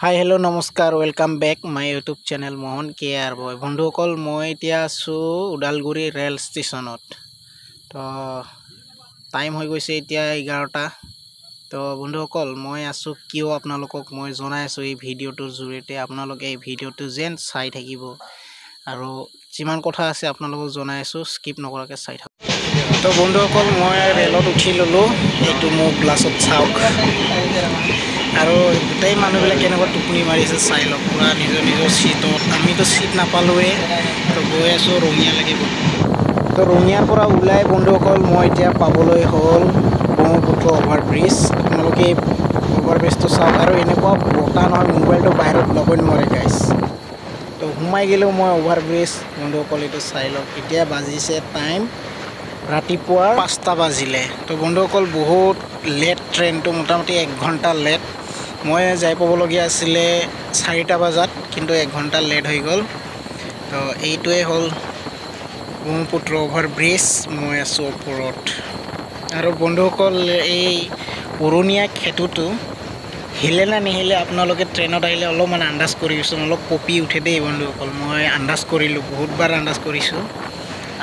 হাই hello' নমস্কাৰ welcome back my YouTube channel Mohan care boy বন্ধুসকল মই এতিয়া আছোঁ ওদালগুৰি ৰেল ষ্টেচনত। তো টাইম হৈ গৈছে এতিয়া 11টা। তো বন্ধুসকল মই আছোঁ কিয় আপোনালোকক মই জনাই আছোঁ এই ভিডিঅ'টোৰ জৰিয়তে। আপোনালোকে এই ভিডিঅ'টো যেন চাই থাকিব আৰু যিমান কথা আছে আপোনালোকক জনাই আছোঁ, স্কিপ নকৰাকৈ চাই থাকক। তো বন্ধুসকল মই ৰেলত উঠি ল'লোঁ, এইটো মোক গ্লাছত চাওক আৰু গোটেই মানুহবিলাক কেনেকুৱা টোপনি মাৰিছে চাই লওক। পূৰা নিজৰ নিজৰ ছিটত, আমিতো ছিট নাপালোঁৱেই। তো গৈ আছোঁ ৰঙিয়ালৈকে। তো ৰঙিয়াৰ পৰা ওলাই বন্ধুসকল মই এতিয়া পাবলৈ হ'ল ব্ৰহ্মপুত্ৰ অভাৰব্ৰিজ। আপোনালোকে এই অভাৰব্ৰিজটো চাওক আৰু এনেকুৱা বতাহ নহয়, মোবাইলটো বাহিৰত ল'বই নোৱাৰে গাইছ। তো সোমাই গ'লেও মই অভাৰব্ৰিজ বন্ধুসকল, এইটো চাই লওক। এতিয়া বাজিছে টাইম ৰাতিপুৱা 5টা বাজিলে। তো বন্ধুসকল বহুত লেট, ট্ৰেইনটো মোটামুটি 1 ঘণ্টা লেট। মই যাই পাবলগীয়া আছিলে 4টা বজাত, কিন্তু 1 ঘণ্টা লেট হৈ গ'ল। তো এইটোৱে হ'ল ব্ৰহ্মপুত্ৰ অভাৰব্ৰিজ, মই আছোঁ ওপৰত। আৰু বন্ধুসকল এই পুৰণীয়া সেতুটো হিলে না নিহিলে আপোনালোকে ট্ৰেইনত আহিলে অলপমান আন্দাজ কৰিবচোন, অলপ কঁপি উঠে দেই বন্ধুসকল। মই আন্দাজ কৰিলোঁ, বহুতবাৰ আন্দাজ কৰিছোঁ।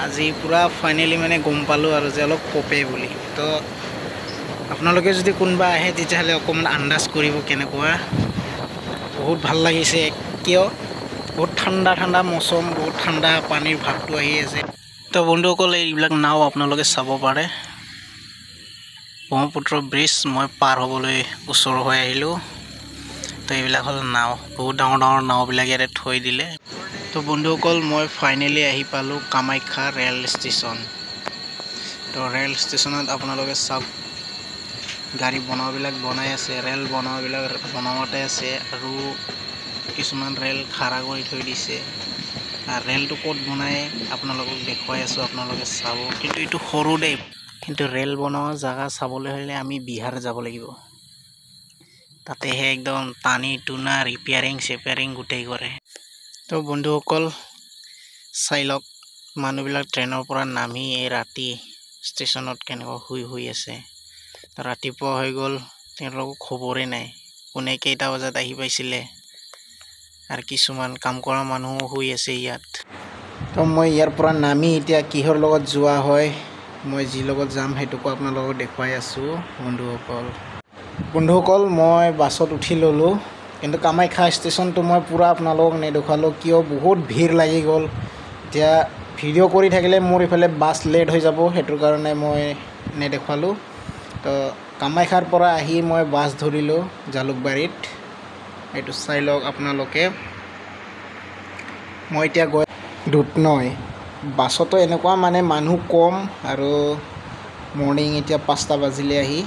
আজি পূৰা ফাইনেলি মানে গম পালোঁ আৰু যে অলপ কঁপে বুলি। তো আপোনালোকে যদি কোনোবা আহে তেতিয়াহ'লে অকণমান আন্দাজ কৰিব কেনেকুৱা। বহুত ভাল লাগিছে, কিয় বহুত ঠাণ্ডা ঠাণ্ডা মৌচম, বহুত ঠাণ্ডা পানীৰ ভাৱটো আহি আছে। তো বন্ধুসকল এইবিলাক নাও আপোনালোকে চাব পাৰে। ব্ৰহ্মপুত্ৰ ব্ৰিজ মই পাৰ হ'বলৈ ওচৰ হৈ আহিলোঁ। তো এইবিলাক হ'ল নাও, বহুত ডাঙৰ ডাঙৰ নাওবিলাক ইয়াতে থৈ দিলে। তো বন্ধুসকল মই ফাইনেলি আহি পালোঁ কামাখ্যা ৰেল ষ্টেচন। তো ৰেল ষ্টেচনত আপোনালোকে চাওক, গাড়ী বনোৱাবিলাক বনাই আছে, ৰেল বনোৱাবিলাক বনাওঁতে আছে আৰু কিছুমান ৰেল খাৰা কৰি থৈ দিছে। আৰু ৰেলটো ক'ত বনাই আপোনালোকক দেখুৱাই আছোঁ, আপোনালোকে চাব। কিন্তু এইটো সৰু দেই, কিন্তু ৰেল বনোৱা জেগা চাবলৈ হ'লে আমি বিহাৰ যাব লাগিব। তাতেহে একদম টানি টুনা ৰিপেয়াৰিং গোটেই কৰে। তো বন্ধুসকল চাই লওক, মানুহবিলাক ট্ৰেইনৰ পৰা নামি এই ৰাতি ষ্টেচনত কেনেকুৱা শুই আছে। ৰাতিপুৱা হৈ গ'ল, তেওঁলোকক খবৰেই নাই কোনে কেইটা বজাত আহি পাইছিলে। আৰু কিছুমান কাম কৰা মানুহো শুই আছে ইয়াত। তো মই ইয়াৰ পৰা নামি এতিয়া কিহৰ লগত যোৱা হয়, মই যি লগত যাম সেইটোকো আপোনালোকক দেখুৱাই আছোঁ বন্ধুসকল। মই বাছত উঠি ল'লোঁ, কিন্তু কামাখ্যা ষ্টেচনটো মই পূৰা আপোনালোকক নেদেখুৱালোঁ, কিয় বহুত ভিৰ লাগি গ'ল। এতিয়া ভিডিঅ' কৰি থাকিলে মোৰ ইফালে বাছ লেট হৈ যাব, সেইটোৰ কাৰণে মই নেদেখুৱালোঁ। তো কামাখ্যাৰ পৰা আহি মই বাছ ধৰিলোঁ জালুকবাৰীত, এইটো চাই লওক আপোনালোকে। মই এতিয়া গৈ দুধনৈ। বাছতো এনেকুৱা মানে মানুহ কম, আৰু মৰ্ণিং এতিয়া 5টা বাজিলে আহি।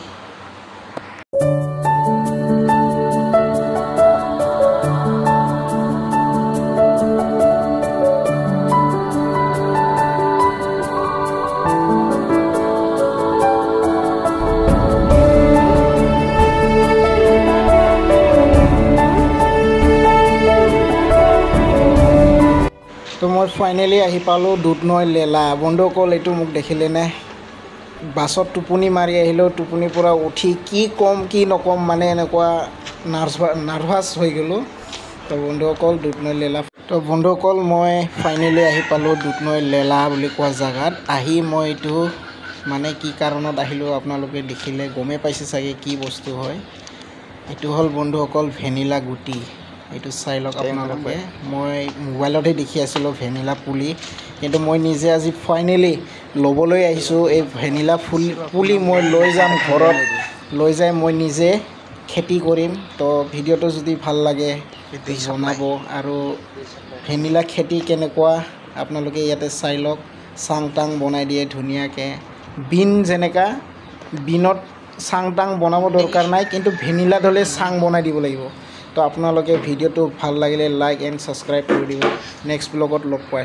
তো মই ফাইনেলি আহি পালোঁ দুধনৈ লেলা। বন্ধুসকল এইটো মোক দেখিলেনে, বাছত টোপনি মাৰি আহিলোঁ, টোপনিৰ পৰা উঠি কি ক'ম কি নক'ম মানে এনেকুৱা নাৰ্ভাছ হৈ গ'লোঁ। তো বন্ধুসকল দুধনৈ লেলা। তো বন্ধুসকল মই ফাইনেলি আহি পালোঁ দুধনৈ লেলা বুলি কোৱা জেগাত। আহি মই এইটো মানে কি কাৰণত আহিলোঁ আপোনালোকে দেখিলে গমেই পাইছে চাগে কি বস্তু হয়। এইটো হ'ল বন্ধুসকল ভেনিলা গুটি, এইটো চাই লওক আপোনালোকে। মই মোবাইলতহে দেখি আছিলোঁ ভেনিলা পুলি, কিন্তু মই নিজে আজি ফাইনেলি ল'বলৈ আহিছোঁ। এই ভেনিলা পুলি মই লৈ যাম ঘৰত, লৈ যাই মই নিজে খেতি কৰিম। তো ভিডিঅ'টো যদি ভাল লাগে জনাব। আৰু ভেনিলা খেতি কেনেকুৱা আপোনালোকে ইয়াতে চাই লওক, চাং টাং বনাই দিয়ে ধুনীয়াকৈ। বিন যেনেকুৱা, বিনত চাং টাং বনাব দৰকাৰ নাই, কিন্তু ভেনিলাত হ'লে চাং বনাই দিব লাগিব। তো আপোনালোকে ভিডিঅ'টো ভাল লাগিলে লাইক এণ্ড ছাবস্ক্ৰাইব কৰি দিব। নেক্সট ব্লগত লগ পাইছোঁ।